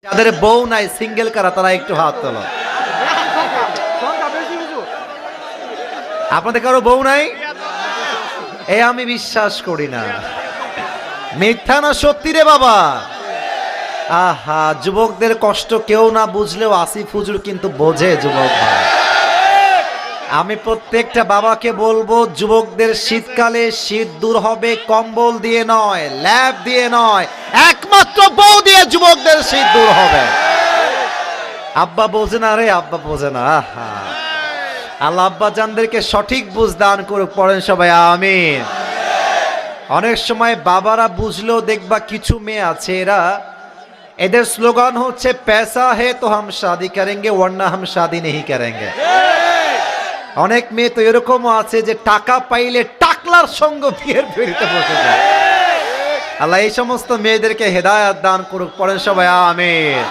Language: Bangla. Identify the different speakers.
Speaker 1: যাদের বউ নাই সিঙ্গেল কারা তারা একটু হাত তোলো। আপনাদের কারো বউ নাই? এ আমি বিশ্বাস করি না, মিথ্যা না সত্যি রে বাবা? আহা, যুবকদের কষ্ট কেউ না বুঝলেও আসিফ হুজুর কিন্তু বোঝে যুবক ভাই। আমি প্রত্যেকটা বাবাকে বলবো, যুবকদের শীতকালে শীত দূর হবে কম্বল দিয়ে নয়, ল্যাব দিয়ে নয়, একমাত্র বউ দিয়ে যুবকদের শীত দূর হবে। আব্বা বোঝে না রে, আব্বা বোঝে না। আহা, আল্লাহ আব্বা জানদেরকে সঠিক বুঝ দান করুক, পড়েন সবাই আমিন। অনেক সময় বাবারা বুঝলেও দেখবা কিছু মেয়ে আছে, এদের স্লোগান হচ্ছে पैसा है तो हम शादी करेंगे वरना हम शादी नहीं करेंगे। অনেক মেয়ে তো এরকমও আছে যে টাকা পাইলে টাকলার সঙ্গ বিয়ের ফেরিতে বসে যায়। আল্লাহ এই সমস্ত মেয়েদেরকে হেদায়েত দান করুক, পড়েন সবাই আমিন।